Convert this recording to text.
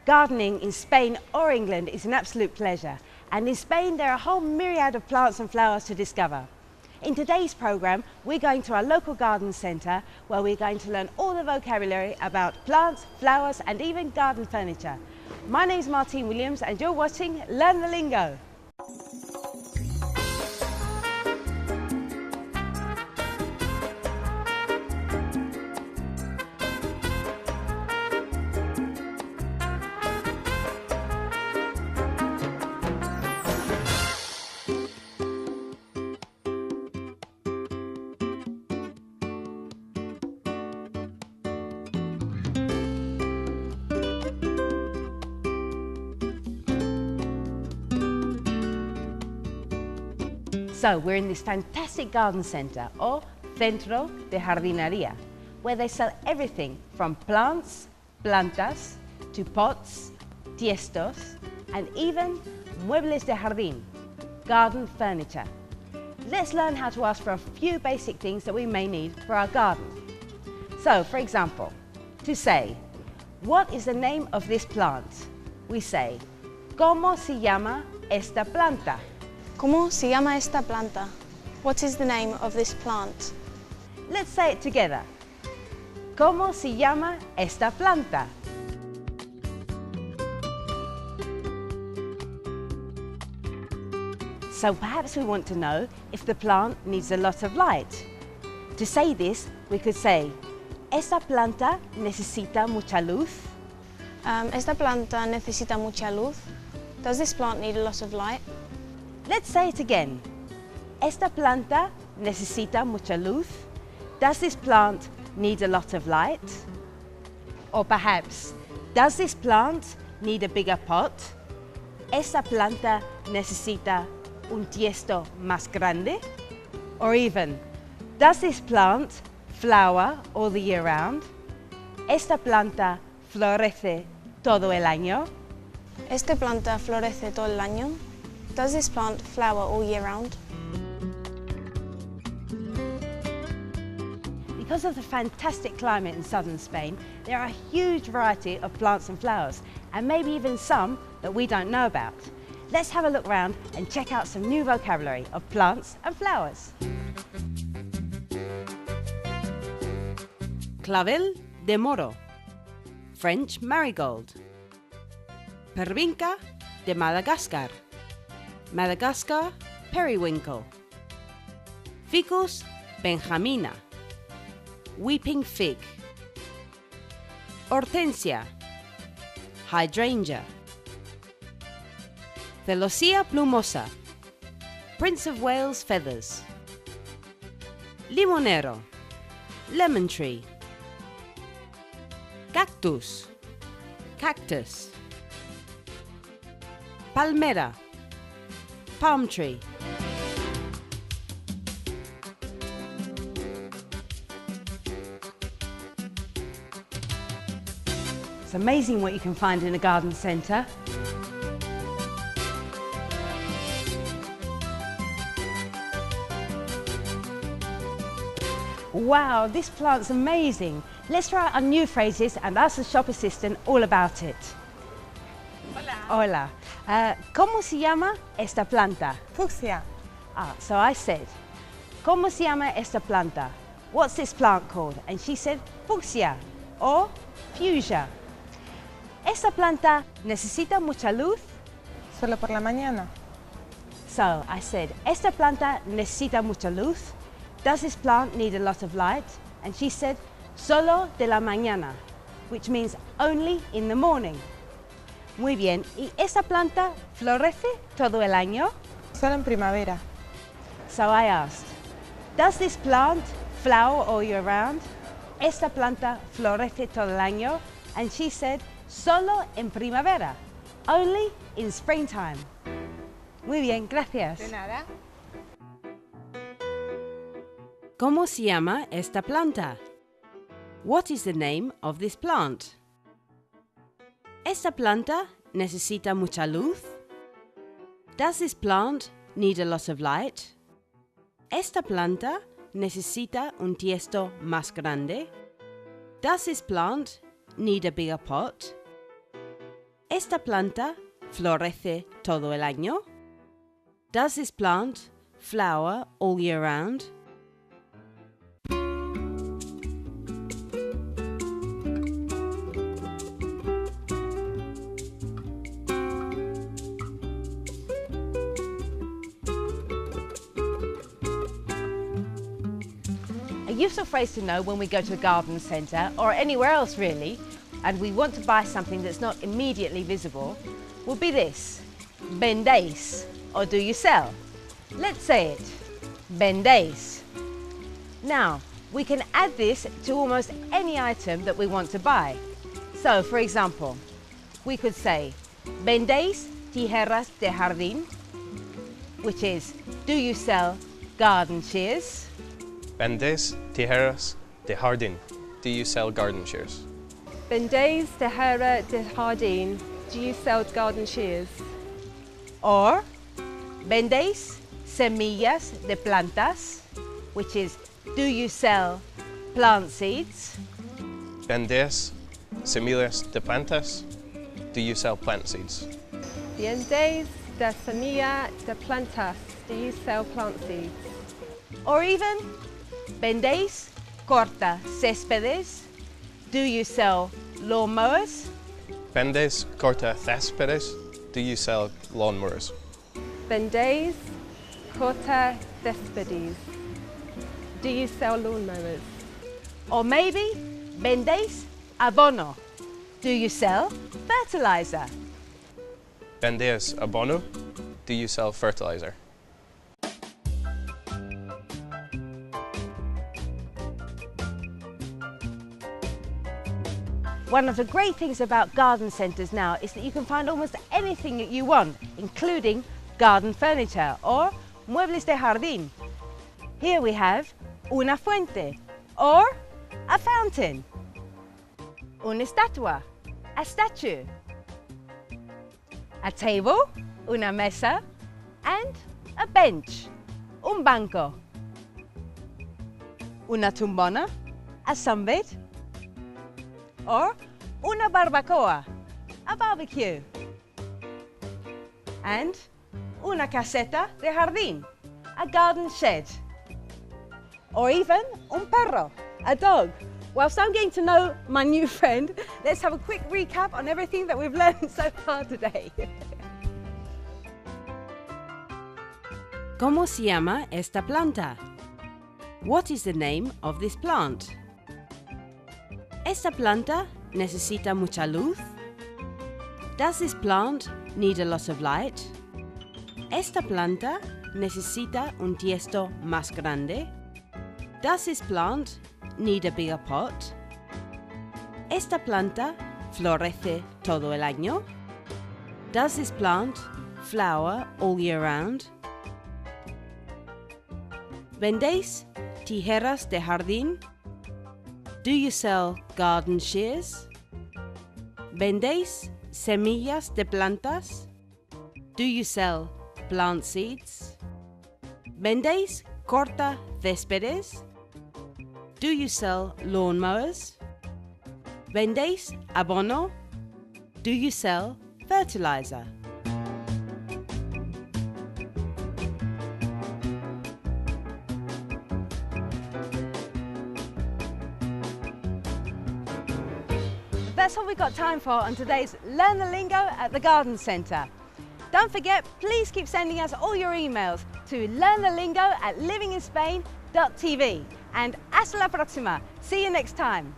Gardening in Spain or England is an absolute pleasure, and in Spain there are a whole myriad of plants and flowers to discover. In today's programme we're going to our local garden centre where we're going to learn all the vocabulary about plants, flowers and even garden furniture. My name's Martine Williams and you're watching Learn the Lingo. So we're in this fantastic garden centre, or Centro de Jardinería, where they sell everything from plants, plantas, to pots, tiestos, and even muebles de jardín, garden furniture. Let's learn how to ask for a few basic things that we may need for our garden. So, for example, to say, what is the name of this plant? We say, ¿Cómo se llama esta planta? ¿Cómo se llama esta planta? What is the name of this plant? Let's say it together. ¿Cómo se llama esta planta? So perhaps we want to know if the plant needs a lot of light. To say this, we could say, ¿Esta planta necesita mucha luz? Esta planta necesita mucha luz. Does this plant need a lot of light? Let's say it again. ¿Esta planta necesita mucha luz? Does this plant need a lot of light? Or perhaps, does this plant need a bigger pot? ¿Esta planta necesita un tiesto más grande? Or even, does this plant flower all the year round? ¿Esta planta florece todo el año? ¿Esta planta florece todo el año? Does this plant flower all year round? Because of the fantastic climate in southern Spain, there are a huge variety of plants and flowers, and maybe even some that we don't know about. Let's have a look around and check out some new vocabulary of plants and flowers. Clavel de moro, French marigold. Pervinca de Madagascar, Madagascar periwinkle. Ficus benjamina, weeping fig. Hortensia, hydrangea. Celosia plumosa, Prince of Wales feathers. Limonero, lemon tree. Cactus, cactus. Palmera, palm tree. It's amazing what you can find in a garden centre. Wow, this plant's amazing. Let's try out our new phrases and ask the shop assistant all about it. Hola. ¿Cómo se llama esta planta? Fucsia. So I said, ¿Cómo se llama esta planta? What's this plant called? And she said, fucsia or fuchsia. ¿Esta planta necesita mucha luz? Solo por la mañana. So I said, ¿Esta planta necesita mucha luz? Does this plant need a lot of light? And she said, solo de la mañana, which means only in the morning. Muy bien, ¿y esta planta florece todo el año? Solo en primavera. So I asked, does this plant flower all year round? ¿Esta planta florece todo el año? And she said, solo en primavera, only in springtime. Muy bien, gracias. De nada. ¿Cómo se llama esta planta? What is the name of this plant? ¿Esta planta necesita mucha luz? Does this plant need a lot of light? ¿Esta planta necesita un tiesto más grande? Does this plant need a bigger pot? ¿Esta planta florece todo el año? Does this plant flower all year round? A useful phrase to know when we go to a garden centre or anywhere else really, and we want to buy something that's not immediately visible, will be this: vendéis, or do you sell? Let's say it: vendéis. Now, we can add this to almost any item that we want to buy. So, for example, we could say, vendéis tijeras de jardín, which is, do you sell garden shears? ¿Vendéis tijeras de jardín? Do you sell garden shears? ¿Vendéis tijera de jardín? Do you sell garden shears? Or, vendéis semillas de plantas, which is, do you sell plant seeds? ¿Vendéis semillas de plantas? Do you sell plant seeds? ¿Vendéis de semilla de plantas? Do you sell plant seeds? Or even, vendéis corta céspedes? Do you sell lawnmowers? ¿Vendéis corta céspedes? Do you sell lawnmowers? ¿Vendéis corta céspedes? Do you sell lawnmowers? Or maybe, vendéis abono? Do you sell fertilizer? ¿Vendéis abono? Do you sell fertilizer? One of the great things about garden centres now is that you can find almost anything that you want, including garden furniture or muebles de jardín. Here we have una fuente, or a fountain, una estatua, a statue, a table, una mesa, and a bench, un banco, una tumbona, a sunbed, or una barbacoa, a barbecue, and una caseta de jardín, a garden shed, or even un perro, a dog. Whilst I'm getting to know my new friend, let's have a quick recap on everything that we've learned so far today. ¿Cómo se llama esta planta? What is the name of this plant? ¿Esta planta necesita mucha luz? Does this plant need a lot of light? ¿Esta planta necesita un tiesto más grande? Does this plant need a bigger pot? ¿Esta planta florece todo el año? Does this plant flower all year round? ¿Vendéis tijeras de jardín? Do you sell garden shears? ¿Vendéis semillas de plantas? Do you sell plant seeds? ¿Vendéis corta céspedes? Do you sell lawnmowers? ¿Vendéis abono? Do you sell fertilizer? That's all we've got time for on today's Learn the Lingo at the Garden Centre. Don't forget, please keep sending us all your emails to learnthelingo@livinginspain.tv. And hasta la próxima. See you next time.